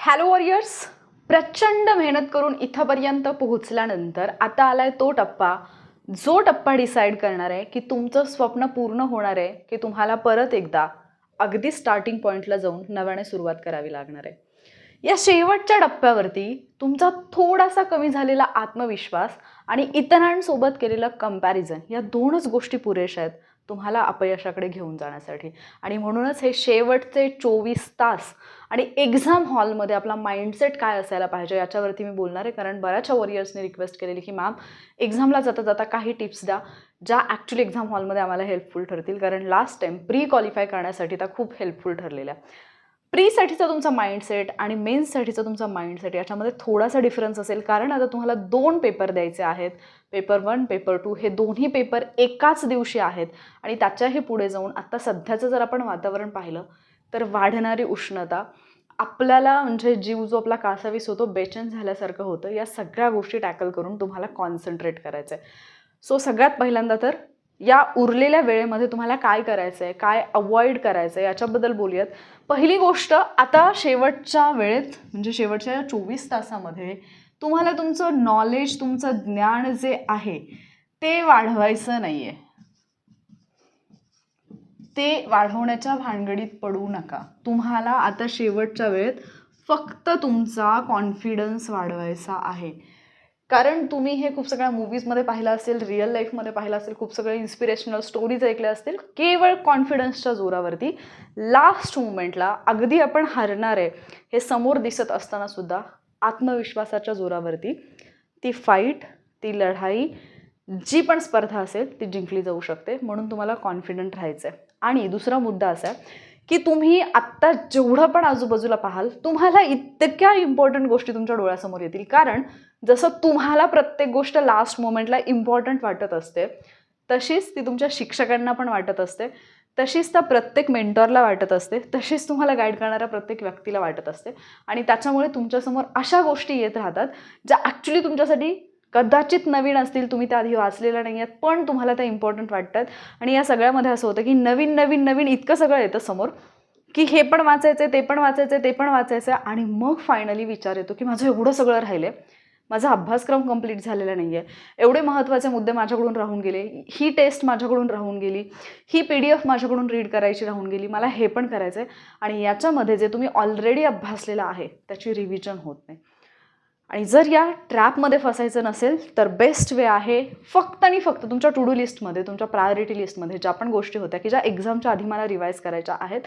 Hello warriors, प्रचंड मेहनत करून इथंपर्यंत पोहोचल्यानंतर आता आलाय तो टप्पा, जो टप्पा डिसाईड करणार आहे की तुमचं स्वप्न पूर्ण होणार आहे की तुम्हाला परत एकदा अगदी स्टार्टिंग पॉईंटला जाऊन नव्याने सुरुवात करावी लागणार आहे. या शेवटच्या टप्प्यावरती तुमचा थोडासा कमी झालेला आत्मविश्वास आणि इतरांसोबत केलेलं कंपॅरिझन या दोनच गोष्टी पुरेशा आहेत तुम्हाला अपयशाकडे घेऊन जाण्यासाठी. आणि म्हणूनच हे शेवटचे 24 तास आणि एक्झाम हॉलमध्ये आपला माइंडसेट काय असायला पाहिजे याच्यावरती मी बोलणार आहे. कारण बऱ्याचशा वॉरियर्सने रिक्वेस्ट केलेली की मॅम एक्झामला जाता जाता काही टिप्स द्या ज्या ॲक्च्युली एक्झाम हॉलमध्ये आम्हाला हेल्पफुल ठरतील. कारण लास्ट टाईम प्री क्वालिफाय करण्यासाठी त्या खूप हेल्पफुल ठरलेल्या. प्रीसाठीचा तुमचा माइंडसेट आणि मेन्ससाठीचा तुमचा माइंडसेट याच्यामध्ये थोडासा डिफरन्स असेल. कारण आता तुम्हाला 2 पेपर द्यायचे आहेत, पेपर 1 पेपर 2. हे दोन्ही पेपर एकाच दिवशी आहेत आणि त्याच्याही पुढे जाऊन आता सध्याचं जर आपण वातावरण पाहिलं तर वाढणारी उष्णता आपल्याला म्हणजे जीव जो आपला कासावीस होतो बेचैन झाल्यासारखं होतं. या सगळ्या गोष्टी टॅकल करून तुम्हाला कॉन्सन्ट्रेट करायचं आहे. सो सगळ्यात पहिल्यांदा तर या उरलेल्या वेळेमध्ये तुम्हाला काय करायचं आहे, काय अवॉइड करायचं आहे याच्याबद्दल बोलूयात. पहिली गोष्ट, आता शेवटच्या वेळेत म्हणजे शेवटच्या 24 तासामध्ये तुम्हाला तुमचं नॉलेज, तुमचं ज्ञान जे आहे ते वाढवायचं नाही आहे. ते वाढवण्याच्या भानगडीत पडू नका. तुम्हाला आता शेवटच्या वेळेत फक्त तुमचा कॉन्फिडन्स वाढवायचा आहे. कारण तुम्ही हे खूप सगळ्या मूवीजमध्ये पाहिलं असेल, रिअल लाईफमध्ये पाहिलं असेल, खूप सगळे इन्स्पिरेशनल स्टोरीज ऐकल्या असतील. केवळ कॉन्फिडन्सच्या जोरावरती लास्ट मुमेंटला अगदी आपण हरणार आहे हे समोर दिसत असताना सुद्धा आत्मविश्वासाच्या जोरावरती ती फाईट, ती लढाई, जी पण स्पर्धा असेल ती जिंकली जाऊ शकते. म्हणून तुम्हाला कॉन्फिडंट राहायचं आहे. आणि दुसरा मुद्दा असा आहे की तुम्ही आत्ता जेवढं पण आजूबाजूला पाहाल तुम्हाला इतक्या इम्पॉर्टंट गोष्टी तुमच्या डोळ्यासमोर येतील. कारण जसं तुम्हाला प्रत्येक गोष्ट लास्ट मोमेंटला इम्पॉर्टंट वाटत असते तशीच ती तुमच्या शिक्षकांना पण वाटत असते, तशीच त्या प्रत्येक मेंटॉरला वाटत असते, तशीच तुम्हाला गाईड करणाऱ्या प्रत्येक व्यक्तीला वाटत असते. आणि त्याच्यामुळे तुमच्यासमोर अशा गोष्टी येत राहतात ज्या ॲक्च्युली तुमच्यासाठी कदाचित नवीन असतील, तुम्ही त्या आधी वाचलेल्या नाही आहेत, पण तुम्हाला त्या इम्पॉर्टंट वाटतात. आणि या सगळ्यामध्ये असं होतं की नवीन नवीन नवीन इतकं सगळं येतं समोर की हे पण वाचायचं आहे, ते पण वाचायचं आहे, ते पण वाचायचं आहे. आणि मग फायनली विचार येतो की माझं एवढं सगळं राहिलं आहे, माझा अभ्यासक्रम कंप्लीट झालेला नाही आहे, एवढे महत्त्वाचे मुद्दे माझ्याकडून राहून गेले, ही टेस्ट माझ्याकडून राहून गेली, ही PDF माझ्याकडून रीड करायची राहून गेली, मला हे पण करायचं आहे. आणि याच्यामध्ये जे तुम्ही ऑलरेडी अभ्यासलेलं आहे त्याची रिव्हिजन होत नाही. आणि जर या ट्रॅपमध्ये फसायचं नसेल तर बेस्ट वे आहे फक्त आणि फक्त तुमच्या टू डू लिस्टमध्ये, तुमच्या प्रायोरिटी लिस्टमध्ये ज्या पण गोष्टी होत्या की ज्या एक्झामच्या आधी मला रिवाईज करायच्या आहेत,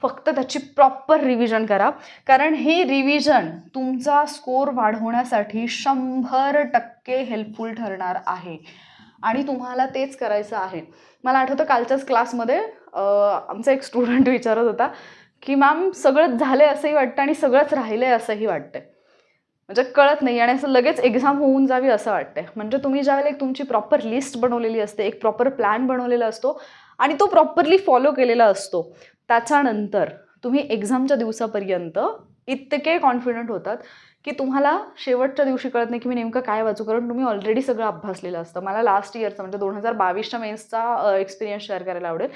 फक्त त्याची प्रॉपर रिव्हिजन करा. कारण हे रिव्हिजन तुमचा स्कोर वाढवण्यासाठी 100% हेल्पफुल ठरणार आहे. आणि तुम्हाला तेच करायचं आहे. मला आठवतं कालच्याच क्लासमध्ये आमचा एक स्टुडंट विचारत होता की मॅम सगळंच झालं आहे असंही वाटतं आणि सगळंच राहिलं आहे असंही वाटतं, म्हणजे कळत नाही आणि असं लगेच एक्झाम होऊन जावी असं वाटतंय. म्हणजे तुम्ही ज्यावेळेला एक तुमची प्रॉपर लिस्ट बनवलेली असते, एक प्रॉपर प्लॅन बनवलेला असतो आणि तो प्रॉपरली फॉलो केलेला असतो, त्याच्यानंतर तुम्ही एक्झामच्या दिवसापर्यंत इतके कॉन्फिडंट होतात की तुम्हाला शेवटच्या दिवशी कळत नाही की मी नेमकं काय वाचू. कारण तुम्ही ऑलरेडी सगळं अभ्यासलेलं असतं. मला लास्ट इयरचा म्हणजे 2022च्या मेन्सचा एक्सपिरियन्स शेअर करायला आवडेल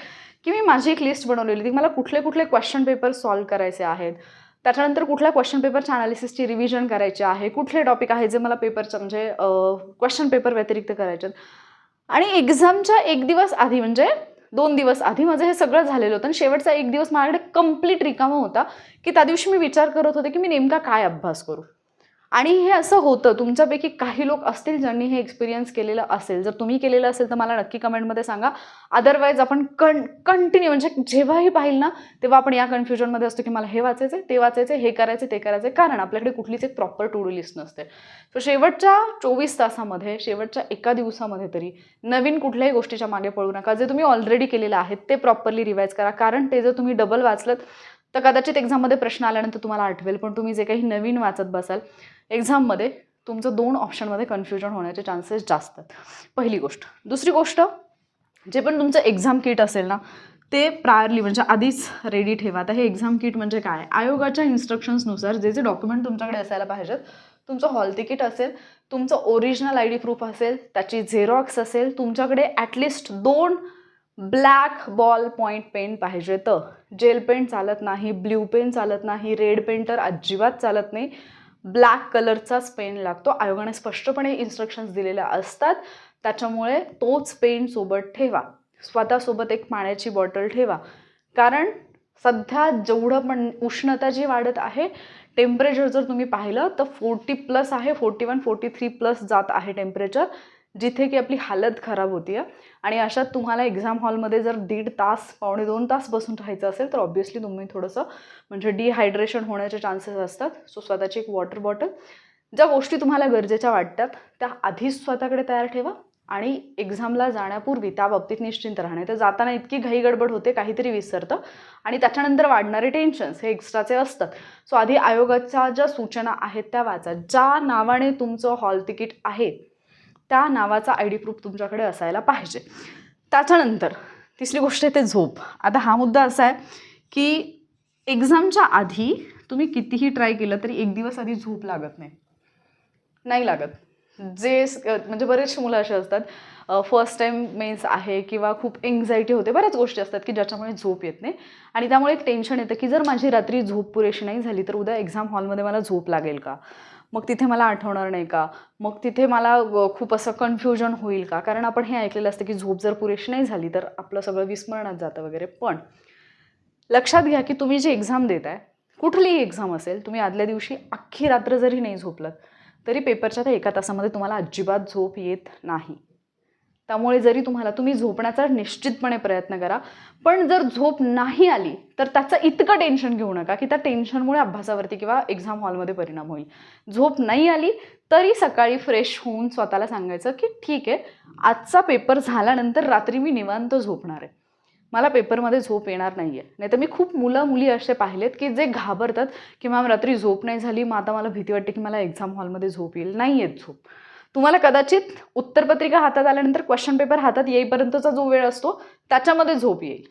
की मी माझी एक लिस्ट बनवलेली होती. मला कुठले कुठले क्वेश्चन पेपर सॉल्व्ह करायचे आहेत, त्याच्यानंतर कुठल्या क्वेश्चन पेपरच्या अनालिसिसची रिव्हिजन करायची आहे, कुठले टॉपिक आहे जे मला पेपरचं म्हणजे क्वेश्चन पेपर व्यतिरिक्त करायचे. आणि एक्झामच्या 1 दिवस आधी म्हणजे 2 दिवस आधी माझं हे सगळं झालेलं होतं. आणि शेवटचा 1 दिवस माझ्याकडे कंप्लीट रिकामा होता की त्या दिवशी मी विचार करत होते की मी नेमका काय अभ्यास करू. आणि हे असं होतं, तुमच्यापैकी काही लोक असतील ज्यांनी हे एक्सपिरियन्स केलेलं असेल. जर तुम्ही केलेलं असेल तर मला नक्की कमेंटमध्ये सांगा. अदरवाईज आपण कंटिन्यू म्हणजे जेव्हाही पाहिलं ना तेव्हा आपण या कन्फ्युजनमध्ये असतो की मला हे वाचायचं आहे, ते वाचायचं आहे, हे करायचं ते करायचं. कारण आपल्याकडे कुठलीच एक प्रॉपर टू डू लिस्ट नसते. सो शेवटच्या 24 तासामध्ये, शेवटच्या एका दिवसामध्ये तरी नवीन कुठल्याही गोष्टीच्या मागे पळू नका. जे तुम्ही ऑलरेडी केलेलं आहे ते प्रॉपरली रिवाईज करा. कारण ते जर तुम्ही डबल वाचलं तर कदाचित एक्झाममध्ये प्रश्न आल्यानंतर तुम्हाला आठवेल, पण तुम्ही जे काही नवीन वाचत बसाल एक्झाममध्ये तुमचं 2 ऑप्शनमध्ये कन्फ्युजन होण्याचे चान्सेस जास्त आहेत. पहिली गोष्ट. दुसरी गोष्ट, जे पण तुमचं एक्झाम किट असेल ना ते प्रायरली म्हणजे आधीच रेडी ठेवा. आता हे एक्झाम किट म्हणजे काय, आयोगाच्या इन्स्ट्रक्शन्सनुसार जे जे डॉक्युमेंट तुमच्याकडे असायला पाहिजेत, तुमचं हॉल तिकीट असेल, तुमचं ओरिजिनल ID प्रूफ असेल, त्याची झेरॉक्स असेल, तुमच्याकडे at least 2 black ball point pen पाहिजे, तर जेल पेन चालत नाही, ब्ल्यू पेन चालत नाही, रेड पेन तर अजिबात चालत नाही, ब्लॅक कलरचाच पेन लागतो. आयोगाने स्पष्टपणे इन्स्ट्रक्शन्स दिलेल्या असतात. त्याच्यामुळे तोच पेन सोबत ठेवा. स्वतःसोबत एक पाण्याची बॉटल ठेवा. कारण सध्या जेवढं पण उष्णता जी वाढत आहे, टेम्परेचर जर तुम्ही पाहिलं तर 40+ आहे, 41, 43+ जात आहे टेम्परेचर, जिथे की आपली हालत खराब होती आहे. आणि अशात तुम्हाला एक्झाम हॉलमध्ये जर 1.5 तास, 2.25 तास बसून राहायचं असेल तर ऑब्व्हियसली तुम्ही थोडंसं म्हणजे डिहायड्रेशन होण्याचे चान्सेस असतात. सो स्वतःची एक वॉटर बॉटल, ज्या गोष्टी तुम्हाला गरजेच्या वाटतात त्या आधीच स्वतःकडे तयार ठेवा. आणि एक्झामला जाण्यापूर्वी त्या बाबतीत निश्चिंत राहणे. तर जाताना इतकी घाई गडबड होते, काहीतरी विसरतं आणि त्याच्यानंतर वाढणारे टेन्शन्स हे एक्स्ट्राचे असतात. सो आधी आयोगाच्या ज्या सूचना आहेत त्या वाचा. ज्या नावाने तुमचं हॉल तिकीट आहे त्या नावाचा ID प्रूफ तुमच्याकडे असायला पाहिजे. त्याच्यानंतर तिसरी गोष्ट आहे ते झोप. आता हा मुद्दा असा आहे की एक्झामच्या आधी तुम्ही कितीही ट्राय केलं तरी एक दिवस आधी झोप लागत नाही लागत. जे म्हणजे बरेचसे मुलं असे असतात, फर्स्ट टाईम मेन्स आहे किंवा खूप एन्झायटी होते, बऱ्याच गोष्टी असतात की ज्याच्यामुळे झोप येत नाही. आणि त्यामुळे एक टेन्शन येतं की जर माझी रात्री झोप पुरेशी नाही झाली तर उद्या एक्झाम हॉलमध्ये मला झोप लागेल का, मग तिथे मला आठवणार नाही का, मग तिथे मला खूप असं कन्फ्युजन होईल का. कारण आपण हे ऐकलेलं असतं की झोप जर पुरेशी नाही झाली तर आपलं सगळं विस्मरणात जातं वगैरे. पण लक्षात घ्या की तुम्ही जी एक्झाम देताय, कुठलीही एक्झाम असेल, तुम्ही आदल्या दिवशी अख्खी रात्र जरी नाही झोपलात तरी पेपरच्या त्या 1 तासामध्ये तुम्हाला अजिबात झोप येत नाही. त्यामुळे जरी तुम्ही झोपण्याचा निश्चितपणे प्रयत्न करा. पण जर झोप नाही आली तर त्याचं इतकं टेन्शन घेऊ नका की त्या टेन्शनमुळे अभ्यासावरती किंवा एक्झाम हॉलमध्ये परिणाम होईल. झोप नाही आली तरी सकाळी फ्रेश होऊन स्वतःला सांगायचं की ठीक आहे, आजचा पेपर झाल्यानंतर रात्री मी निवांत झोपणार आहे, मला पेपरमध्ये झोप येणार नाही आहे. नाही तर मी खूप मुली असे पाहिलेत की जे घाबरतात की मॅम रात्री झोप नाही झाली, मग आता मला भीती वाटते की मला एक्झाम हॉलमध्ये झोप येईल. नाही येत झोप. तुम्हाला कदाचित उत्तरपत्रिका हातात आल्यानंतर क्वेश्चन पेपर हातात येईपर्यंतचा जो वेळ असतो त्याच्यामध्ये झोप येईल.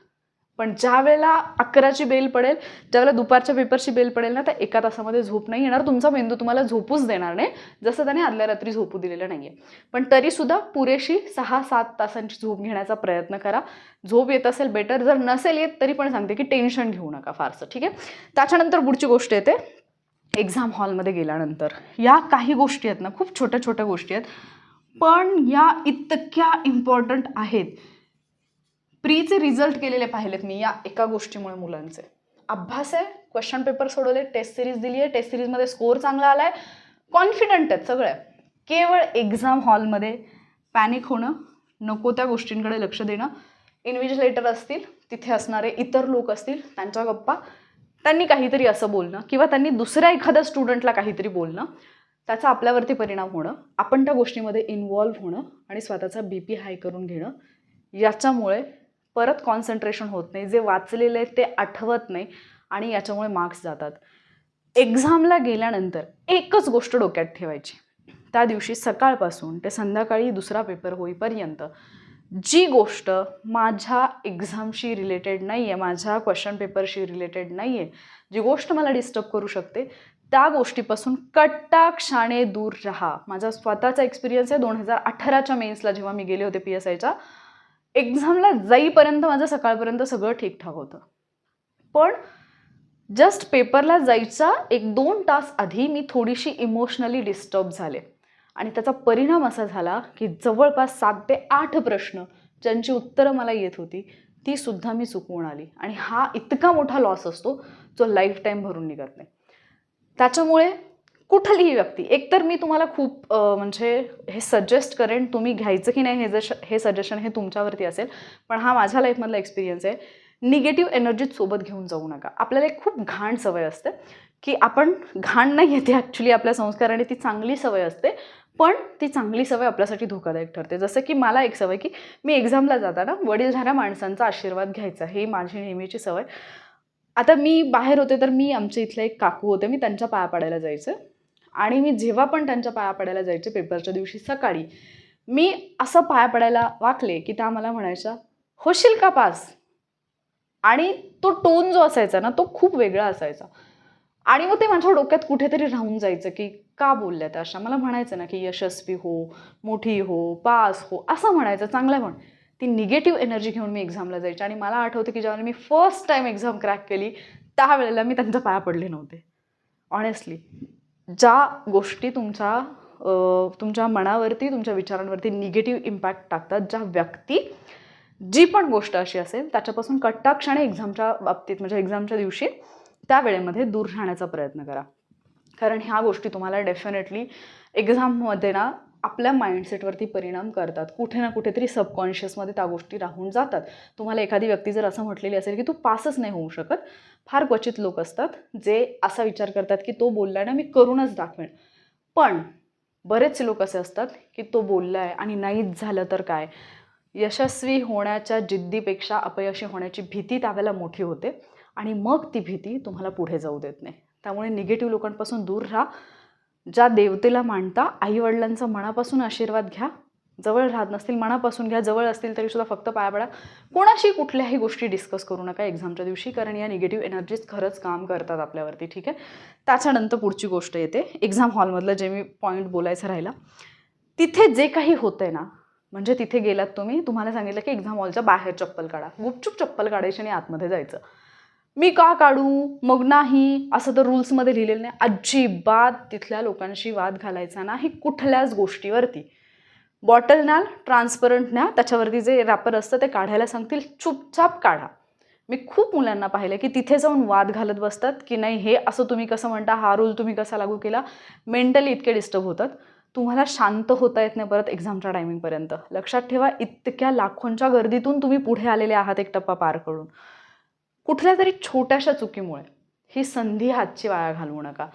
पण ज्या वेळेला 11ची बेल पडेल, ज्यावेळेला दुपारच्या पेपरची बेल पडेल ना, त्या 1 तासामध्ये झोप नाही येणार. तुमचा मेंदू तुम्हाला झोपूच देणार नाही, जसं त्याने आदल्या रात्री झोपू दिलेलं नाही आहे. पण तरीसुद्धा पुरेशी 6-7 तासांची झोप घेण्याचा प्रयत्न करा. झोप येत असेल बेटर, जर नसेल येत तरी पण सांगते की टेन्शन घेऊ नका फारसं. ठीक आहे. त्याच्यानंतर पुढची गोष्ट येते एक्झाम हॉलमध्ये गेल्यानंतर. या काही गोष्टी आहेत ना, खूप छोट्या छोट्या गोष्टी आहेत, पण या इतक्या इम्पॉर्टंट आहेत. प्रीचे रिझल्ट केलेले पाहिलेत मी या एका गोष्टीमुळे. मुलांचे अभ्यास आहे, क्वेश्चन पेपर सोडवले, टेस्ट सिरीज दिली आहे, टेस्ट सिरीजमध्ये स्कोअर चांगला आलाय, कॉन्फिडंट आहेत सगळे. केवळ एक्झाम हॉलमध्ये पॅनिक होणं, नको त्या गोष्टींकडे लक्ष देणं, इन्व्हिजिलेटर असतील, तिथे असणारे इतर लोक असतील, त्यांच्या गप्पा, त्यांनी काहीतरी असं बोलणं किंवा त्यांनी दुसऱ्या एखाद्या स्टुडंटला काहीतरी बोलणं, त्याचा आपल्यावरती परिणाम होणं, आपण त्या गोष्टीमध्ये इन्व्हॉल्व्ह होणं आणि स्वतःचा BP हाय करून घेणं, याच्यामुळे परत कॉन्सन्ट्रेशन होत नाही, जे वाचलेलं आहे ते आठवत नाही आणि याच्यामुळे मार्क्स जातात. एक्झामला गेल्यानंतर एकच गोष्ट डोक्यात ठेवायची, त्या दिवशी सकाळपासून ते संध्याकाळी दुसरा पेपर होईपर्यंत जी गोष्ट माझ्या एक्झामशी रिलेटेड नाही आहे, माझ्या क्वेश्चन पेपरशी रिलेटेड नाही आहे, जी गोष्ट मला डिस्टर्ब करू शकते, त्या गोष्टीपासून कटाक्षाने दूर राहा. माझा स्वतःचा एक्सपिरियन्स आहे. 2018च्या मेन्सला जेव्हा मी गेले होते PSIच्या, एक्झामला जाईपर्यंत माझं सकाळपर्यंत सगळं ठीकठाक होतं. पण जस्ट पेपरला जायचा 1-2 तास आधी मी थोडीशी इमोशनली डिस्टर्ब झाले आणि त्याचा परिणाम असा झाला की जवळपास 7 ते 8 प्रश्न ज्यांची उत्तरं मला येत होती ती सुद्धा मी चुकवून आली. आणि हा इतका मोठा लॉस असतो जो लाईफ टाईम भरून निघत नाही. त्याच्यामुळे कुठलीही व्यक्ती, एकतर मी तुम्हाला खूप म्हणजे हे सजेस्ट करेन, तुम्ही घ्यायचं की नाही हे सजेशन हे तुमच्यावरती असेल, पण हा माझ्या लाईफमधला एक्सपिरियन्स आहे. निगेटिव्ह एनर्जीत सोबत घेऊन जाऊ नका. आपल्याला एक खूप घाण सवय असते की आपण, घाण नाही येते ॲक्च्युली आपल्या संस्काराने, ती चांगली सवय असते, पण ती चांगली सवय आपल्यासाठी धोकादायक ठरते. जसं की मला एक सवय की मी एक्झामला जाताना वडीलधाऱ्या माणसांचा आशीर्वाद घ्यायचा, ही माझी नेहमीची सवय. आता मी बाहेर होते तर मी, आमच्या इथले एक काकू होते, मी त्यांच्या पाया पडायला जायचे आणि मी जेव्हा पण त्यांच्या पाया पडायला जायचे पेपरच्या दिवशी सकाळी, मी असं पाया पडायला वाकले की त्या मला म्हणायच्या, होशील का पास? आणि तो टोन जो असायचा ना तो खूप वेगळा असायचा आणि मग ते माझ्या डोक्यात कुठेतरी राहून जायचं की का बोलल्या त्या अशा. मला म्हणायचं ना की यशस्वी हो, मोठी हो, पास हो, असं म्हणायचं, चांगलं म्हण. ती निगेटिव्ह एनर्जी घेऊन मी एक्झामला जायचे. आणि मला आठवतं की जेव्हा मी फर्स्ट टाईम एक्झाम क्रॅक केली त्यावेळेला मी त्यांच्या पाया पडले नव्हते. ऑनेस्टली ज्या गोष्टी तुमच्या मनावरती, तुमच्या विचारांवरती निगेटिव्ह इम्पॅक्ट टाकतात, ज्या व्यक्ती, जी पण गोष्ट अशी असेल त्याच्यापासून कटाक्षाने एक्झामच्या बाबतीत म्हणजे एक्झामच्या दिवशी त्या वेळेमध्ये दूर राहण्याचा प्रयत्न करा. कारण ह्या गोष्टी तुम्हाला डेफिनेटली एक्झाममध्ये ना आपल्या माइंडसेटवरती परिणाम करतात. कुठे ना कुठेतरी सबकॉन्शियसमध्ये त्या गोष्टी राहून जातात. तुम्हाला एखादी व्यक्ती जर असं म्हटलेली असेल की तू पासच नाही होऊ शकत, फार क्वचित लोक असतात जे असा विचार करतात की तो बोलला ना मी करूनच दाखवेन. पण बरेचसे लोक असे असतात की तो बोललाय आणि नाहीच झालं तर काय. यशस्वी होण्याच्या जिद्दीपेक्षा अपयशी होण्याची भीती त्यावेळेला मोठी होते आणि मग ती भीती तुम्हाला पुढे जाऊ देत नाही. त्यामुळे निगेटिव्ह लोकांपासून दूर राहा. ज्या देवतेला मानता, आईवडिलांचा मनापासून आशीर्वाद घ्या. जवळ राहत नसतील मनापासून घ्या, जवळ असतील तरीसुद्धा फक्त पाया पडा. कोणाशी कुठल्याही गोष्टी डिस्कस करू नका एक्झामच्या दिवशी, कारण या निगेटिव्ह एनर्जीज खरंच काम करतात आपल्यावरती. ठीक आहे. त्याच्यानंतर पुढची गोष्ट येते एक्झाम हॉलमधलं जे मी पॉईंट बोलायचं राहिला. तिथे जे काही होतंय ना, म्हणजे तिथे गेलात तुम्ही, तुम्हाला सांगितलं की एक्झाम हॉलच्या बाहेर चप्पल काढा. गुपचूप चप्पल काढायची आणि आतमध्ये जायचं. मी का काढू मग नाही असं तर रूल्समध्ये लिहिलेलं नाही. अजिबात तिथल्या लोकांशी वाद घालायचा नाही कुठल्याच गोष्टीवरती. बॉटल न्याल, ट्रान्सपरंट न्या, त्याच्यावरती जे रॅपर असतं ते काढायला सांगतील, चुपचाप काढा. मी खूप मुलांना पाहिलं की तिथे जाऊन वाद घालत बसतात की नाही हे असं तुम्ही कसं म्हणता, हा रूल तुम्ही कसा लागू केला. मेंटली इतके डिस्टर्ब होतात. तुम्हाला शांत होता येत नाही परत एक्झामच्या टायमिंगपर्यंत. लक्षात ठेवा, इतक्या लाखोंच्या गर्दीतून तुम्ही पुढे आलेले आहात एक टप्पा पार करून. कुठल्या तरी छोट्याशा चुकीमुळे ही संधी हातची वाया घालवू नका.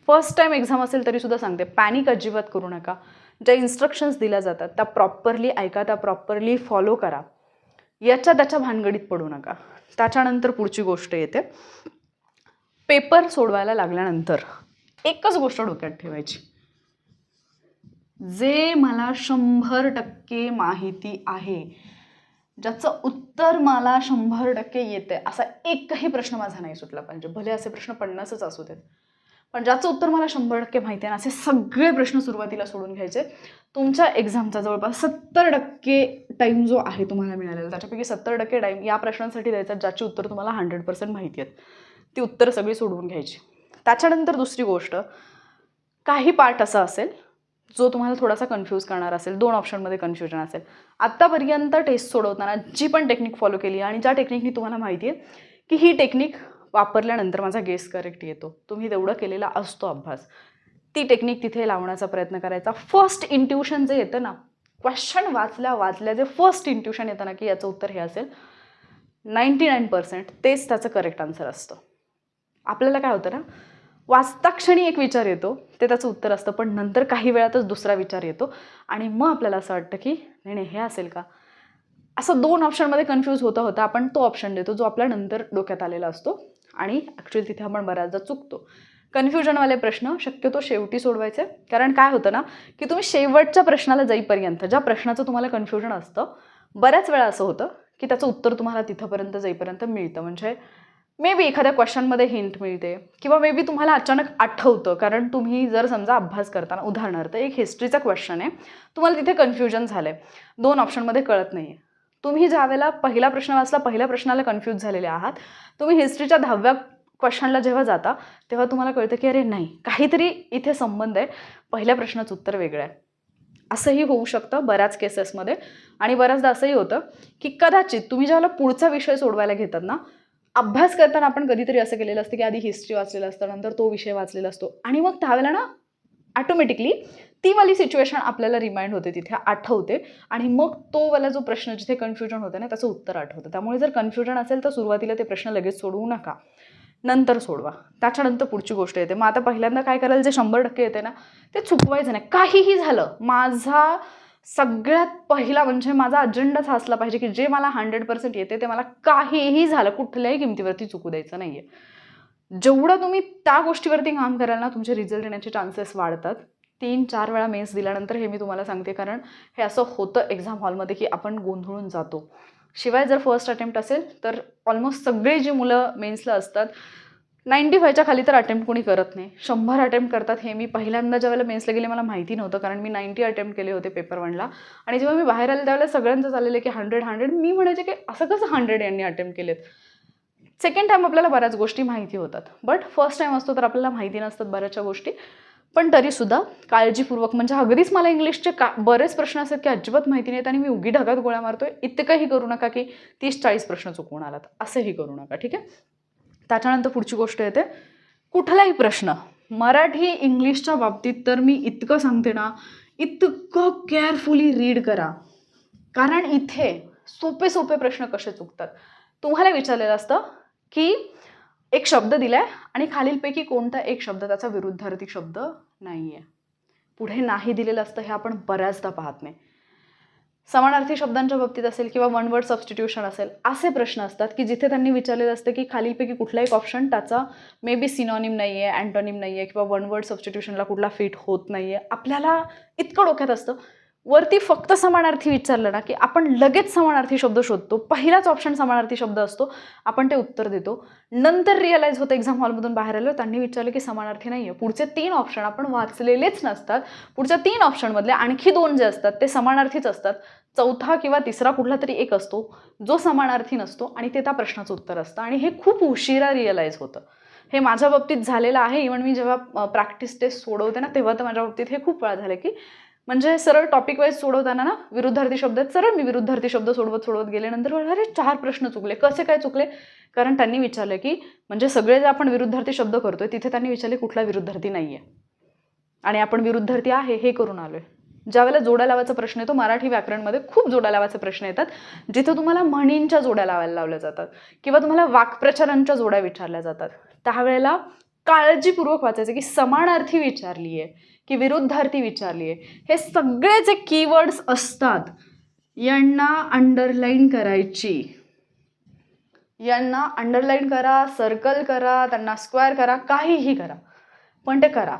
फर्स्ट टाईम एक्झाम असेल तरीसुद्धा सांगते, पॅनिक अजिबात करू नका. ज्या इन्स्ट्रक्शन्स दिल्या जातात त्या प्रॉपरली ऐका, त्या प्रॉपरली फॉलो करा. याच्या त्याच्या भानगडीत पडू नका. त्याच्यानंतर पुढची गोष्ट येते, पेपर सोडवायला लागल्यानंतर एकच गोष्ट डोक्यात ठेवायची, जे मला 100% माहिती आहे, ज्याचं उत्तर मला 100% येते, असा एकही प्रश्न माझा नाही सुटला पाहिजे. भले असे प्रश्न 50च असू देत, पण ज्याचं उत्तर मला 100% माहिती आहे ना, असे सगळे प्रश्न सुरुवातीला सोडून घ्यायचे. तुमच्या एक्झामचा जवळपास 70% टाईम जो आहे तुम्हाला मिळालेला, त्याच्यापैकी 70% टाईम या प्रश्नांसाठी द्यायचा ज्याची उत्तर तुम्हाला 100% माहिती आहेत. ती उत्तरं सगळी सोडवून घ्यायची. त्याच्यानंतर दुसरी गोष्ट, काही पार्ट असा असेल जो तुम्हाला थोडासा कन्फ्यूज करणार असेल, 2 ऑप्शनमध्ये कन्फ्युजन असेल. आत्तापर्यंत टेस्ट सोडवताना जी पण टेक्निक फॉलो केली आणि ज्या टेक्निकनी तुम्हाला माहिती आहे की ही टेक्निक वापरल्यानंतर माझा गेस करेक्ट येतो, तुम्ही तेवढं केलेला असतो अभ्यास, ती टेक्निक तिथे लावण्याचा प्रयत्न करायचा. फर्स्ट इंट्युशन जे येतं ना, क्वेश्चन वाचल्या जे फर्स्ट इंट्युशन येतं ना की याचं उत्तर हे असेल, 99% तेच त्याचं करेक्ट आन्सर असतं. आपल्याला काय होतं ना, वाचता क्षणी एक विचार येतो, ते त्याचं उत्तर असतं, पण नंतर काही वेळातच दुसरा विचार येतो आणि मग आपल्याला असं वाटतं की नाही नाही हे असेल का. असं 2 ऑप्शनमध्ये कन्फ्यूज होता आपण तो ऑप्शन देतो जो आपल्या नंतर डोक्यात आलेला असतो आणि ॲक्च्युअली तिथे आपण बऱ्याचदा चुकतो. कन्फ्युजनवाले प्रश्न शक्यतो शेवटी सोडवायचे. कारण काय होतं ना की तुम्ही शेवटच्या प्रश्नाला जाईपर्यंत, ज्या प्रश्नाचं तुम्हाला कन्फ्युजन असतं, बऱ्याच वेळा असं होतं की त्याचं उत्तर तुम्हाला तिथंपर्यंत जाईपर्यंत मिळतं. म्हणजे मे बी एखाद्या क्वेश्चनमध्ये हिंट मिळते किंवा मे बी तुम्हाला अचानक आठवतं. कारण तुम्ही जर समजा अभ्यास करताना, उदाहरणार्थ एक हिस्ट्रीचा क्वेश्चन आहे, तुम्हाला तिथे कन्फ्युजन झालं आहे, 2 ऑप्शनमध्ये कळत नाही आहे. तुम्ही ज्या वेळेला पहिला प्रश्न वाचला, पहिल्या प्रश्नाला कन्फ्यूज झालेले आहात, तुम्ही हिस्ट्रीच्या 10व्या क्वेश्चनला जेव्हा जाता तेव्हा तुम्हाला कळतं की अरे नाही, काहीतरी इथे संबंध आहे, पहिल्या प्रश्नाचं उत्तर वेगळं आहे. असंही होऊ शकतं बऱ्याच केसेसमध्ये. आणि बऱ्याचदा असंही होतं की कदाचित तुम्ही ज्यावेळेला पुढचा विषय सोडवायला घेतात ना, अभ्यास करताना आपण कधीतरी असं केलेलं असतं की आधी हिस्ट्री वाचलेलं असतं, नंतर तो विषय वाचलेला असतो आणि मग त्यावेळेला ना ऑटोमॅटिकली ती वाली सिच्युएशन आपल्याला रिमाइंड होते, तिथे आठवते आणि मग तो वाला जो प्रश्न जिथे कन्फ्युजन होतं ना त्याचं उत्तर आठवतं. त्यामुळे जर कन्फ्युजन असेल तर सुरुवातीला ते प्रश्न लगेच सोडवू नका, नंतर सोडवा. त्याच्यानंतर पुढची गोष्ट येते. मग आता पहिल्यांदा काय करायला, जे 100% येते ना ते चुकवायचं नाही. काहीही झालं, माझा सगळ्यात पहिला म्हणजे माझा अजेंडाच असला पाहिजे की जे मला 100% येते ते मला काहीही झालं कुठल्याही किमतीवरती चुकू द्यायचं नाही आहे. जेवढं तुम्ही त्या गोष्टीवरती काम कराल ना, तुमचे रिझल्ट येण्याचे चान्सेस वाढतात. 3-4 वेळा मेन्स दिल्यानंतर हे मी तुम्हाला सांगते, कारण हे असं होतं एक्झाम हॉलमध्ये की आपण गोंधळून जातो. शिवाय जर फर्स्ट अटेम्प्ट असेल तर ऑलमोस्ट सगळे जी मुलं मेन्सला असतात 95च्या खाली तर अटेम्प्ट कोणी करत नाही. 100 अटेम्प्ट करतात. हे मी पहिल्यांदा ज्यावेळेला मेन्सला गेले मला माहिती नव्हतं, कारण मी 90 अटेम्प्ट केले होते पेपर 1ला. आणि जेव्हा मी बाहेर आले त्यावेळेला सगळ्यांचं चाललेलं की 100. मी म्हणायचे की असं कसं 100 यांनी अटेम्प्ट केलेत. सेकंड टाईम आपल्याला बऱ्याच गोष्टी माहिती होतात, बट फर्स्ट टाईम असतो तर आपल्याला माहिती नसतात बऱ्याचशा गोष्टी. पण तरीसुद्धा काळजीपूर्वक, म्हणजे अगदीच मला इंग्लिशचे बरेच प्रश्न असतात की अजिबात माहिती नाहीत आणि मी उगी ढगात गोळ्या मारतोय, इतकंही करू नका की 30-40 प्रश्न चुकवून आलात, असंही करू नका. ठीक आहे. त्याच्यानंतर पुढची गोष्ट येते, कुठलाही प्रश्न मराठी इंग्लिशच्या बाबतीत तर मी इतकं सांगते ना, इतकं केअरफुली रीड करा. कारण इथे सोपे सोपे प्रश्न कसे चुकतात. तुम्हाला विचारलेलं असतं की एक शब्द दिलाय आणि खालीलपैकी कोणता एक शब्द त्याचा विरुद्धार्थी शब्द नाहीये. पुढे नाही दिलेलं असतं, हे आपण बऱ्याचदा पाहत नाही. समानार्थी शब्दांच्या बाबतीत असेल किंवा वन वर्ड सबस्टिट्यूशन असेल, असे प्रश्न असतात की जिथे त्यांनी विचारलेलं असतं की खालीलपैकी कुठला एक ऑप्शन त्याचा मे बी सिनॉनिम नाहीये, अँटोनिम नाहीये किंवा वन वर्ड सबस्टिट्यूशनला कुठला फिट होत नाहीये. आपल्याला इतकं डोक्यात असतं, वरती फक्त समानार्थी विचारलं ना की आपण लगेच समानार्थी शब्द शोधतो. पहिलाच ऑप्शन समानार्थी शब्द असतो, आपण ते उत्तर देतो. नंतर रिअलाइज होतं एक्झाम हॉलमधून बाहेर आलो, त्यांनी विचारलं की समानार्थी नाहीये. पुढचे 3 ऑप्शन आपण वाचलेलेच नसतात. पुढच्या 3 ऑप्शनमधले आणखी 2 जे असतात ते समानार्थीच असतात. चौथा किंवा तिसरा कुठला तरी एक असतो जो समानार्थी नसतो आणि ते त्या प्रश्नाचं उत्तर असतं. आणि हे खूप उशिरा रिअलाइज होतं. हे माझ्या बाबतीत झालेलं आहे. इव्हन मी जेव्हा प्रॅक्टिस टेस्ट सोडवते ना, तेव्हा तर माझ्या बाबतीत हे खूप वेळा झालं की म्हणजे सरळ टॉपिक वाईज सोडवताना ना विरुद्धार्थी शब्द सरळ मी विरुद्धार्थी शब्द सोडवत गेले. नंतर अरे 4 प्रश्न चुकले. कसे काय चुकले? कारण त्यांनी विचारलं की म्हणजे सगळे जे आपण विरुद्धार्थी शब्द करतोय तिथे त्यांनी विचारले कुठला विरुद्धार्थी नाहीये आणि आपण विरुद्धार्थी आहे हे करून आलोय. ज्यावेळेला जोड्या लावायचा प्रश्न येतो, मराठी व्याकरणमध्ये खूप जोड्या लावायचे प्रश्न येतात जिथे तुम्हाला म्हणींच्या जोड्या लावायला लावल्या जातात किंवा तुम्हाला वाक्प्रचारांच्या जोड्या विचारल्या जातात. त्यावेळेला काळजीपूर्वक वाचायचं की समानार्थी विचारली आहे की विरुद्धार्थी विचारली आहे. हे सगळे जे कीवर्ड्स असतात यांना अंडरलाईन करायची. यांना अंडरलाईन करा, सर्कल करा, त्यांना स्क्वेअर करा, काहीही करा, पण ते करा.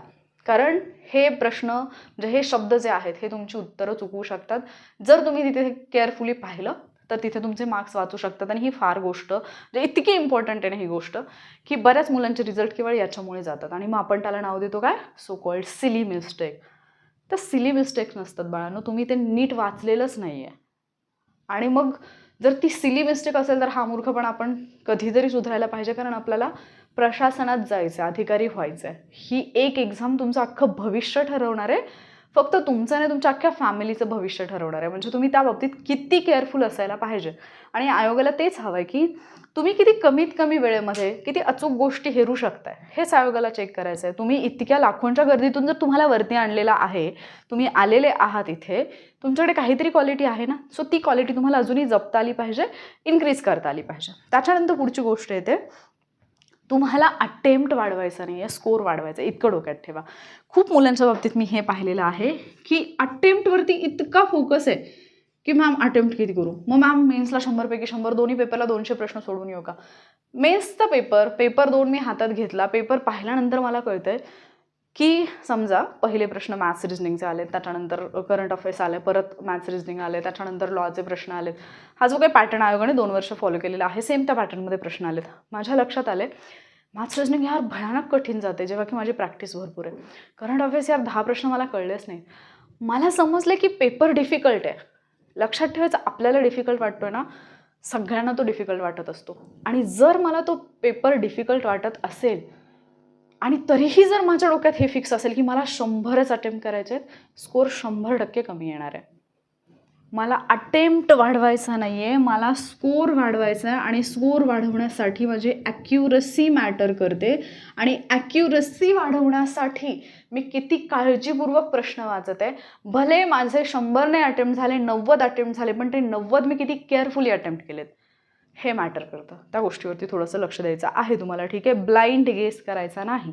कारण हे प्रश्न म्हणजे हे शब्द जे आहेत हे तुमची उत्तरं चुकवू शकतात. जर तुम्ही तिथे केअरफुली पाहिलं तर तिथे तुमचे मार्क्स वाचू शकतात. आणि ही फार गोष्ट म्हणजे इतकी इम्पॉर्टंट आहे ना ही गोष्ट की बऱ्याच मुलांचे रिझल्ट केवळ याच्यामुळे जातात आणि मग आपण त्याला नाव देतो काय, सो कॉल्ड सिली मिस्टेक. तर सिली मिस्टेक्स नसतात बाळांनो, तुम्ही ते नीट वाचलेलंच नाही आहे. आणि मग जर ती सिली मिस्टेक असेल तर हा मूर्खपणा आपण कधीतरी सुधारायला पाहिजे. कारण आपल्याला प्रशासनात जायचं आहे, अधिकारी व्हायचं आहे. ही एक एक्झाम तुमचं अख्खं भविष्य ठरवणार आहे. फक्त तुमचं नाही, तुमच्या अख्ख्या फॅमिलीचं भविष्य ठरवणार आहे. म्हणजे तुम्ही त्या बाबतीत किती केअरफुल असायला पाहिजे. आणि आयोगाला तेच हवं आहे की तुम्ही किती कमीत कमी वेळेमध्ये किती अचूक गोष्टी हेरू शकताय, हेच आयोगाला चेक करायचं आहे. तुम्ही इतक्या लाखोंच्या गर्दीतून जर तुम्हाला वरती आणलेला आहे, तुम्ही आलेले आहात इथे, तुमच्याकडे काहीतरी क्वालिटी आहे ना, सो ती क्वालिटी तुम्हाला अजूनही जपता आली पाहिजे, इन्क्रीज करता आली पाहिजे. त्याच्यानंतर पुढची गोष्ट येते, तुम्हाला अटेम्प्ट वाढवायचा नाही आहे, स्कोर वाढवायचा. इतकं डोक्यात ठेवा. खूप मुलांच्या बाबतीत मी हे पाहिलेलं आहे की अटेम्प्टवरती इतका फोकस आहे की मॅम अटेम्प्ट किती करू, मग मॅम मेन्सला 100पैकी 100, दोन्ही पेपरला 200 प्रश्न सोडून येऊ का. मेन्सचा पेपर 2 मी हातात घेतला. पेपर पाहिल्यानंतर मला कळतंय की समजा पहिले प्रश्न मॅथ्स रिजनिंगचे आले, त्याच्यानंतर करंट अफेअर्स आले, परत मॅथ्स रिजनिंग आले, त्याच्यानंतर लॉचे प्रश्न आलेत. हा जो काही पॅटर्न आयोगाने 2 वर्ष फॉलो केलेला आहे, सेम त्या पॅटर्नमध्ये प्रश्न आलेत. माझ्या लक्षात आले मॅथ्स रिजनिंग यार भयानक कठीण जाते, जेव्हा की माझी प्रॅक्टिस भरपूर आहे. करंट अफेअर्स यार 10 प्रश्न मला कळलेच नाही. मला समजले की पेपर डिफिकल्ट आहे. लक्षात ठेवायचं, आपल्याला डिफिकल्ट वाटतोय ना, सगळ्यांना तो डिफिकल्ट वाटत असतो. आणि जर मला तो पेपर डिफिकल्ट वाटत असेल आणि तरीही जर माझ्या डोक्यात हे फिक्स असेल की मला 100च अटेम्प्ट करायचे आहेत, स्कोर 100% कमी येणार आहे. मला अटेम्प्ट वाढवायचा नाही आहे, मला स्कोर वाढवायचा आहे. आणि स्कोर वाढवण्यासाठी माझी ॲक्युरसी मॅटर करते. आणि ॲक्युरसी वाढवण्यासाठी मी किती काळजीपूर्वक प्रश्न वाचत आहे. भले माझे 100 नाही अटेम्प्ट झाले, 90 अटेम्प्ट झाले, पण ते 90 मी किती केअरफुली अटेम्प्ट केलेत हे मॅटर करतं. त्या गोष्टीवरती थोडंसं लक्ष द्यायचं आहे तुम्हाला. ठीक आहे, ब्लाइंड गेस करायचा नाही.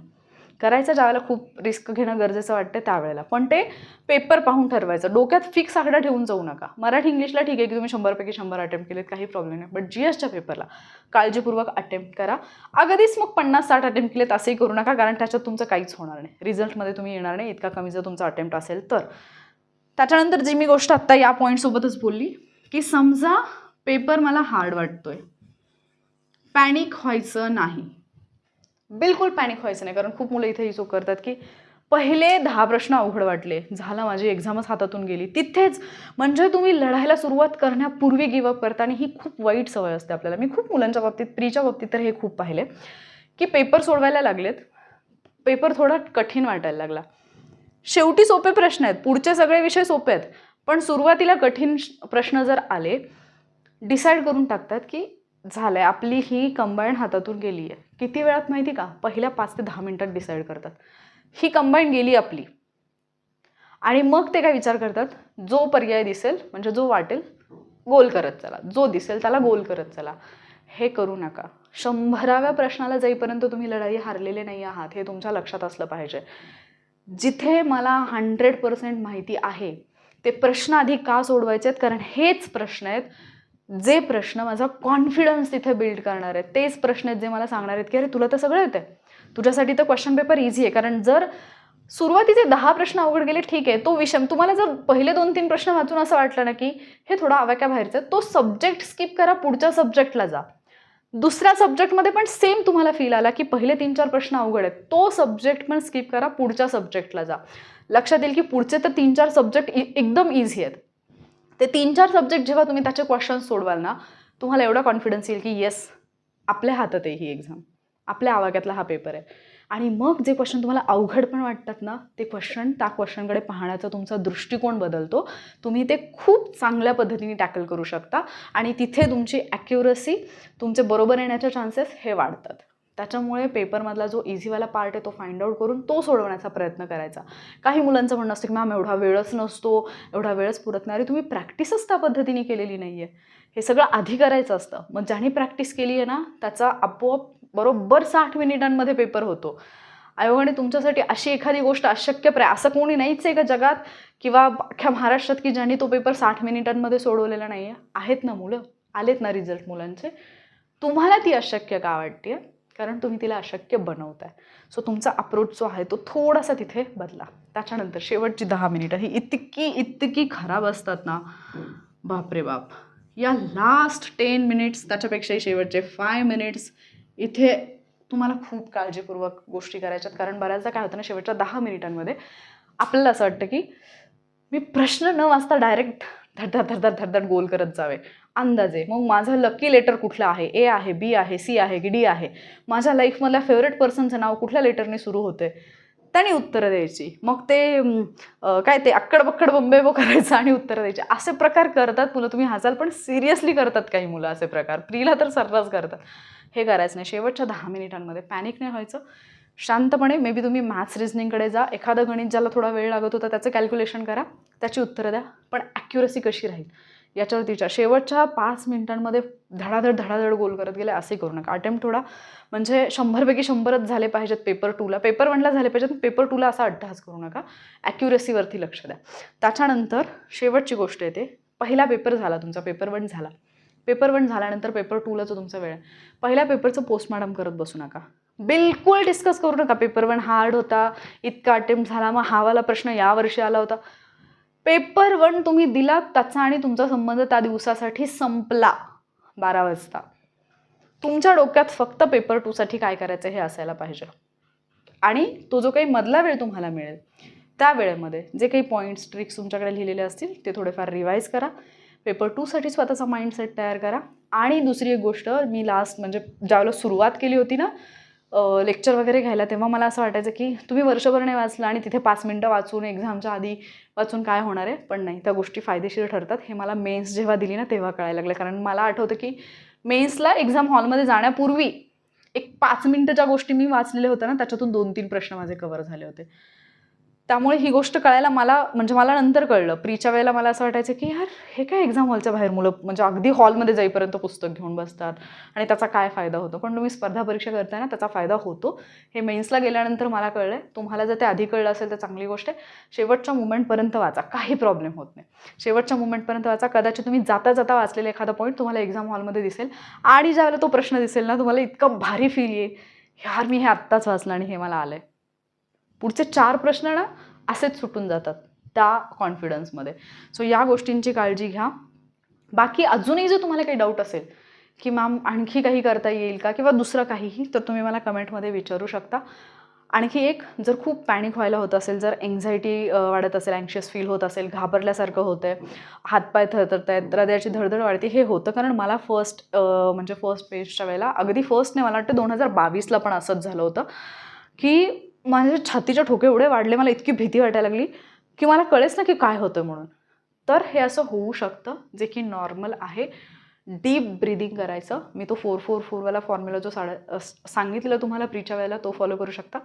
करायचं ज्यावेळेला खूप रिस्क घेणं गरजेचं वाटतं त्यावेळेला, पण ते पेपर पाहून ठरवायचं. डोक्यात फिक्स आकडा ठेवून जाऊ नका. मराठी इंग्लिशला ठीक आहे की तुम्ही 100पैकी 100 अटेम्प्ट केलेत, काही प्रॉब्लेम नाही, बट GSच्या पेपरला काळजीपूर्वक अटेम्प्ट करा. अगदीच मग 50-60 अटेम्प्ट केलेत असंही करू नका, कारण त्याच्यात तुमचं काहीच होणार नाही, रिझल्टमध्ये तुम्ही येणार नाही इतका कमी जर तुमचा अटेम्प्ट असेल तर. त्याच्यानंतर जी मी गोष्ट आत्ता या पॉईंटसोबतच बोलली की समजा पेपर मला हार्ड वाटतोय, पॅनिक व्हायचं नाही. बिलकुल पॅनिक व्हायचं नाही, कारण खूप मुलं इथे ही चूक करतात की पहिले 10 प्रश्न अवघड वाटले, झालं माझी एक्झामच हातातून गेली तिथेच. म्हणजे तुम्ही लढायला सुरुवात करण्यापूर्वी गिवअप करता, आणि ही खूप वाईट सवय असते आपल्याला. मी खूप मुलांच्या बाबतीत, प्रीच्या बाबतीत तर हे खूप पाहिले की पेपर सोडवायला लागलेत, पेपर थोडा कठीण वाटायला लागला. शेवटी सोपे प्रश्न आहेत, पुढचे सगळे विषय सोपे आहेत, पण सुरुवातीला कठीण प्रश्न जर आले, डिसाईड करून टाकतात की झालंय, आपली ही कंबाईन हातातून गेली आहे. किती वेळात माहिती का? पहिल्या 5 ते 10 मिनिटात डिसाईड करतात ही कंबाईन गेली आपली. आणि मग ते काय विचार करतात, जो पर्याय दिसेल म्हणजे जो वाटेल गोल करत चला, जो दिसेल त्याला गोल करत चला. हे करू नका. 100व्या प्रश्नाला जाईपर्यंत तुम्ही लढाई हारलेले नाही आहात, हे तुमच्या लक्षात असलं पाहिजे. जिथे मला 100% माहिती आहे ते प्रश्न आधी का सोडवायचे आहेत, कारण हेच प्रश्न आहेत जे प्रश्न माझा कॉन्फिडन्स तिथे बिल्ड करणार आहेत. तेच प्रश्न आहेत जे मला सांगणार आहेत की अरे तुला तर सगळं येतंय, तुझ्यासाठी तर क्वेश्चन पेपर इझी आहे. कारण जर सुरुवातीचे 10 प्रश्न अवघड गेले ठीक आहे, तो विषय तुम्हाला जर पहिले 2-3 प्रश्न वाचून असं वाटलं ना की हे थोडं आवाक्याबाहेरचं, तो सब्जेक्ट स्किप करा, पुढच्या सब्जेक्टला जा. दुसऱ्या सब्जेक्टमध्ये पण सेम तुम्हाला फील आला की पहिले 3-4 प्रश्न अवघड आहेत, तो सब्जेक्ट पण स्किप करा, पुढच्या सब्जेक्टला जा. लक्षात येईल की पुढचे तर 3-4 सब्जेक्ट एकदम इझी आहेत. ते 3-4 सब्जेक्ट जेव्हा तुम्ही त्याचे क्वेश्चन सोडवाल ना, तुम्हाला एवढा कॉन्फिडन्स येईल की येस, आपल्या हातात आहे ही एक्झाम, आपल्या आवाक्यातला हा पेपर आहे. आणि मग जे क्वेश्चन तुम्हाला अवघड पण वाटतात ना, ते क्वेश्चन, त्या क्वेश्चनकडे पाहण्याचा तुमचा दृष्टिकोन बदलतो. तुम्ही ते खूप चांगल्या पद्धतीने टॅकल करू शकता आणि तिथे तुमची ॲक्युरसी, तुमचे बरोबर येण्याचे चान्सेस हे वाढतात. त्याच्यामुळे पेपरमधला जो इझीवाला पार्ट आहे तो फाइंड आउट करून तो सोडवण्याचा प्रयत्न करायचा. काही मुलांचं म्हणणं असतं की मॅम एवढा वेळच नसतो, एवढा वेळच पुरत नाही. अरे तुम्ही प्रॅक्टिसच त्या पद्धतीने केलेली नाही आहे. हे सगळं आधी करायचं असतं. मग ज्याने प्रॅक्टिस केली आहे ना, त्याचा आपोआप बरोबर 60 मिनिटांमध्ये पेपर होतो. आयोगाने तुमच्यासाठी अशी एखादी गोष्ट अशक्य असं कोणी नाहीच आहे का जगात किंवा अख्ख्या महाराष्ट्रात की ज्यांनी तो पेपर 60 मिनिटांमध्ये सोडवलेला नाही आहे. आहेत ना मुलं, आलेत ना रिझल्ट मुलांचे. तुम्हाला ती अशक्य का वाटते? कारण तुम्ही तिला अशक्य बनवताय. सो तुमचा अप्रोच जो आहे तो थोडासा तिथे बदला. त्याच्यानंतर शेवटची 10 मिनिटं ही इतकी खराब असतात ना, बापरे बाप. या लास्ट 10 मिनिट्स, त्याच्यापेक्षाही शेवटचे 5 मिनिट्स, इथे तुम्हाला खूप काळजीपूर्वक गोष्टी करायच्यात. कारण बऱ्याचदा काय होतं ना, शेवटच्या 10 मिनिटांमध्ये आपल्याला असं वाटतं की मी प्रश्न न वाचता डायरेक्ट धडधड गोल करत जावे, अंदाजे. मग माझं लकी लेटर कुठलं आहे, ए आहे, बी आहे, सी आहे की डी आहे, माझ्या लाईफमधल्या फेवरेट पर्सनचं नाव कुठल्या लेटरने सुरू होते, त्याने उत्तरं द्यायची. मग ते काय ते अक्कड बक्कड बंबेबो करायचं आणि उत्तरं द्यायची. असे प्रकार करतात मुलं. तुम्ही हसाल पण सिरियसली करतात काही मुलं असे प्रकार. प्रीला तर सर्रास करतात. हे करायचं नाही. शेवटच्या 10 मिनिटांमध्ये पॅनिक नाही व्हायचं. शांतपणे मे बी तुम्ही मॅथ्स रिझनिंगकडे जा, एखादं गणित ज्याला थोडा वेळ लागत होता त्याचं कॅल्क्युलेशन करा, त्याची उत्तरं द्या. पण ॲक्युरसी कशी राहील याच्यावरतीच्या शेवटच्या 5 मिनिटांमध्ये धडाधड गोल करत गेले असे करू नका. अटेम्प्ट थोडा म्हणजे 100पैकी 100च झाले पाहिजेत पेपर 2ला, पेपर 1ला झाले पाहिजेत, पेपर 2ला असा अट्टहास करू नका. ॲक्युरसीवरती लक्ष द्या. त्याच्यानंतर शेवटची गोष्ट येते, पहिला पेपर झाला तुमचा, पेपर 1 झाला. पेपर 1 झाल्यानंतर पेपर 2ला जो तुमचा वेळ आहे, पहिल्या पेपरचं पोस्टमॉर्टम करत बसू नका. बिलकुल डिस्कस करू नका. पेपर 1 हार्ड होता, इतका अटेम्प्ट झाला, मग हावाला प्रश्न यावर्षी आला होता. पेपर 1 तुम्ही दिला, त्याचा आणि तुमचा संबंध त्या दिवसासाठी संपला. 12 वाजता तुमच्या डोक्यात फक्त पेपर 2साठी काय करायचं हे असायला पाहिजे. आणि तो जो काही मधला वेळ तुम्हाला मिळेल त्या वेळेमध्ये जे काही पॉईंट्स, ट्रिक्स तुमच्याकडे लिहिलेले असतील ते थोडेफार रिवाईज करा. पेपर 2साठी स्वतःचा माइंडसेट तयार करा. आणि दुसरी एक गोष्ट, मी लास्ट म्हणजे ज्यावेळेला सुरुवात केली होती ना लेक्चर वगैरे घ्यायला, तेव्हा मला असं वाटायचं की तुम्ही वर्षभर नाही वाचलं आणि तिथे 5 मिनिटं वाचून एक्झामच्या आधी वाचून काय होणार आहे. पण नाही, त्या गोष्टी फायदेशीर ठरतात. हे मला मेन्स जेव्हा दिली ना तेव्हा कळायला लागलं. कारण मला आठवतं की मेन्सला एक्झाम हॉलमध्ये जाण्यापूर्वी एक 5 मिनिटं गोष्टी मी वाचलेल्या होत्या ना, त्याच्यातून 2-3 प्रश्न माझे कव्हर झाले होते. त्यामुळे ही गोष्ट कळायला मला नंतर कळलं. प्रीच्या वेळेला मला असं वाटायचं की यार हे काय एक्झाम हॉलच्या बाहेर मुलं म्हणजे अगदी हॉलमध्ये जाईपर्यंत पुस्तक घेऊन बसतात आणि त्याचा काय फायदा होतो. पण तुम्ही स्पर्धा परीक्षा करताय ना, त्याचा फायदा होतो. हे मेन्सला गेल्यानंतर मला कळलं. तुम्हाला जर ते आधी कळलं असेल तर चांगली गोष्ट आहे. शेवटच्या मुमेंटपर्यंत वाचा, काही प्रॉब्लेम होत नाही. शेवटच्या मुमेंटपर्यंत वाचा. कदाचित तुम्ही जाता वाचलेलं एखादा पॉईंट तुम्हाला एक्झाम हॉलमध्ये दिसेल आणि ज्यावेळेला तो प्रश्न दिसेल ना, तुम्हाला इतकं भारी फील येईल, यार मी हे आत्ताच वाचलं आणि हे मला आलंय. पुढचे 4 प्रश्न ना असेच सुटून जातात त्या कॉन्फिडन्समध्ये. सो या गोष्टींची काळजी घ्या. बाकी अजूनही जर तुम्हाला काही डाऊट असेल की मॅम आणखी काही करता येईल का किंवा दुसरं काहीही, तर तुम्ही मला कमेंटमध्ये विचारू शकता. आणखी एक, जर खूप पॅनिक व्हायला होत असेल, जर एन्झायटी वाढत असेल, अँक्शियस फील होत असेल, घाबरल्यासारखं होतं आहे, हातपाय थरथरत आहेत, हृदयाची धडधड वाढते, हे होतं कारण मला म्हणजे फर्स्ट पेजच्या वेळेला, अगदी फर्स्ट नाही, मला वाटतं 2022ला पण असंच झालं होतं की माझ्या छातीचे ठोके एवढे वाढले, मला इतकी भीती वाटायला लागली की मला कळेच ना की काय होतं म्हणून. तर हे असं होऊ शकतं, जे की नॉर्मल आहे. डीप ब्रीदिंग करायचं. मी तो 4-4-4 वाला फॉर्म्युला जो सांगितलं तुम्हाला प्रीच्या वेळेला, तो फॉलो करू शकता.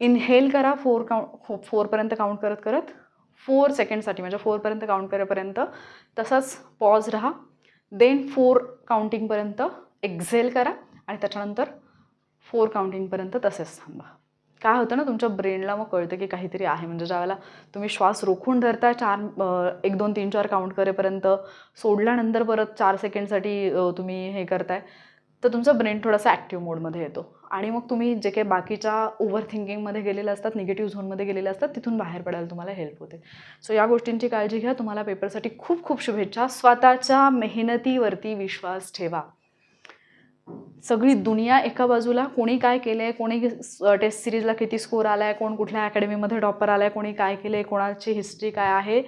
इनहेल करा 4पर्यंत काउंट करत करत, 4 सेकंडसाठी, म्हणजे 4पर्यंत काउंट करेपर्यंत तसाच पॉज राहा. देन 4 काउंटिंगपर्यंत एक्झेल करा आणि त्याच्यानंतर 4 काउंटिंगपर्यंत तसेच थांबा. काय होतं ना, तुमच्या ब्रेनला मग कळतं की काहीतरी आहे. म्हणजे ज्यावेळेला तुम्ही श्वास रोखून धरता 1 2 3 4 काउंट करेपर्यंत, सोडल्यानंतर परत 4 सेकंडसाठी तुम्ही हे करताय, तर तुमचा ब्रेन थोडासा ॲक्टिव्ह मोडमध्ये येतो आणि मग तुम्ही जे काही बाकीच्या ओव्हर थिंकिंगमध्ये गेलेले असतात, निगेटिव्ह झोनमध्ये गेलेले असतात, तिथून बाहेर पडायला तुम्हाला हेल्प होते. सो या गोष्टींची काळजी घ्या. तुम्हाला पेपरसाठी खूप खूप शुभेच्छा. स्वतःच्या मेहनतीवरती विश्वास ठेवा. सगळी दुनिया एका बाजूला, कोणी काय केलं आहे, कोणी टेस्ट सिरीजला किती स्कोर आला आहे, कोण कुठल्या अकॅडमीमध्ये टॉपर आला आहे, कोणी काय केलं आहे, कोणाची हिस्ट्री काय आहे,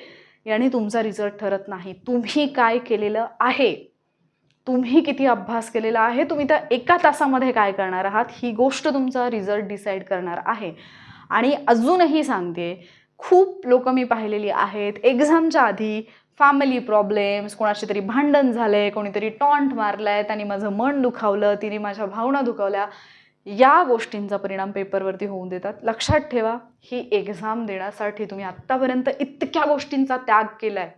याने तुमचा रिझल्ट ठरत नाही. तुम्ही काय केलेलं आहे, तुम्ही किती अभ्यास केलेला आहे, तुम्ही त्या एका तासामध्ये काय करणार आहात, ही गोष्ट तुमचा रिझल्ट डिसाईड करणार आहे. आणि अजूनही सांगते, खूप लोक मी पाहिलेली आहेत, एक्झामच्या आधी फॅमिली प्रॉब्लेम्स, कोणाशी तरी भांडण झाले, कोणीतरी टॉन्ट मारलाय, त्यांनी माझं मन दुखावलं, तिने माझ्या भावना दुखावल्या, या गोष्टींचा परिणाम पेपरवरती होऊन देतात. लक्षात ठेवा, ही एक्झाम देण्यासाठी तुम्ही आत्तापर्यंत इतक्या गोष्टींचा त्याग केला आहे,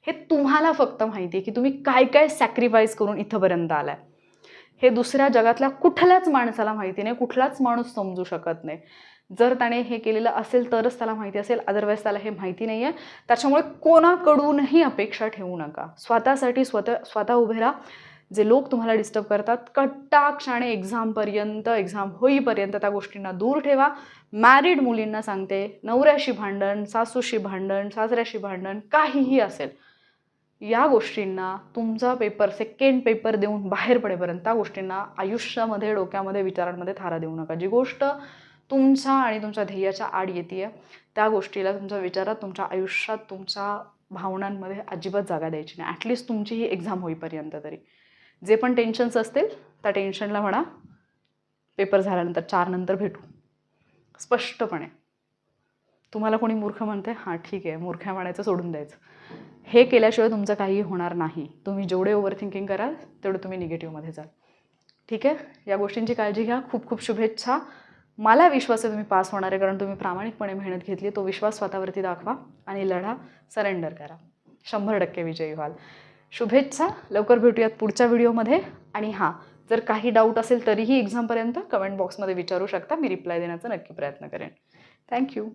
हे तुम्हाला फक्त माहिती आहे की तुम्ही काय काय सॅक्रिफाईस करून इथंपर्यंत आलाय. हे दुसऱ्या जगातल्या कुठल्याच माणसाला माहिती नाही, कुठलाच माणूस समजू शकत नाही. जर त्याने हे केलेलं असेल तरच त्याला माहिती असेल, अदरवाईज त्याला हे माहिती नाही आहे. त्याच्यामुळे कोणाकडूनही अपेक्षा ठेवू नका. स्वतःसाठी स्वतः उभे राहा. जे लोक तुम्हाला डिस्टर्ब करतात, कटाक्षाने एक्झामपर्यंत, एक्झाम होईपर्यंत त्या गोष्टींना दूर ठेवा. मॅरिड मुलींना सांगते, नवऱ्याशी भांडण, सासूशी भांडण, सासऱ्याशी भांडण, काहीही असेल, या गोष्टींना तुमचा पेपर, सेकंड पेपर देऊन बाहेर पडेपर्यंत त्या गोष्टींना आयुष्यामध्ये, डोक्यामध्ये, विचारांमध्ये थारा देऊ नका. जी गोष्ट तुमच्या आणि तुमच्या ध्येयाच्या आड येते, त्या गोष्टीला तुमच्या विचारात, तुमच्या आयुष्यात, तुमच्या भावनांमध्ये अजिबात जागा द्यायची नाही. ॲटलिस्ट तुमची ही एक्झाम होईपर्यंत तरी. जे पण टेन्शन्स असतील त्या टेन्शनला म्हणा, पेपर झाल्यानंतर 4 नंतर भेटू, स्पष्टपणे. तुम्हाला कोणी मूर्ख म्हणते, हां ठीक आहे, मूर्ख म्हणायचं सोडून द्यायचं. हे केल्याशिवाय तुमचं काहीही होणार नाही. तुम्ही जेवढे ओव्हर थिंकिंग कराल तेवढं तुम्ही निगेटिव्हमध्ये जाल. ठीक आहे, या गोष्टींची काळजी घ्या. खूप खूप शुभेच्छा. मला विश्वास आहे तुम्ही पास होणार आहे, कारण तुम्ही प्रामाणिकपणे मेहनत घेतली. तो विश्वास स्वतःवरती दाखवा आणि लढा, सरेंडर करा. 100% विजयी व्हाल. शुभेच्छा. लवकर भेटूयात पुढच्या व्हिडिओमध्ये. आणि हां, जर काही डाऊट असेल तरीही एक्झामपर्यंत कमेंट बॉक्समध्ये विचारू शकता. मी रिप्लाय देण्याचा नक्की प्रयत्न करेन. थँक्यू.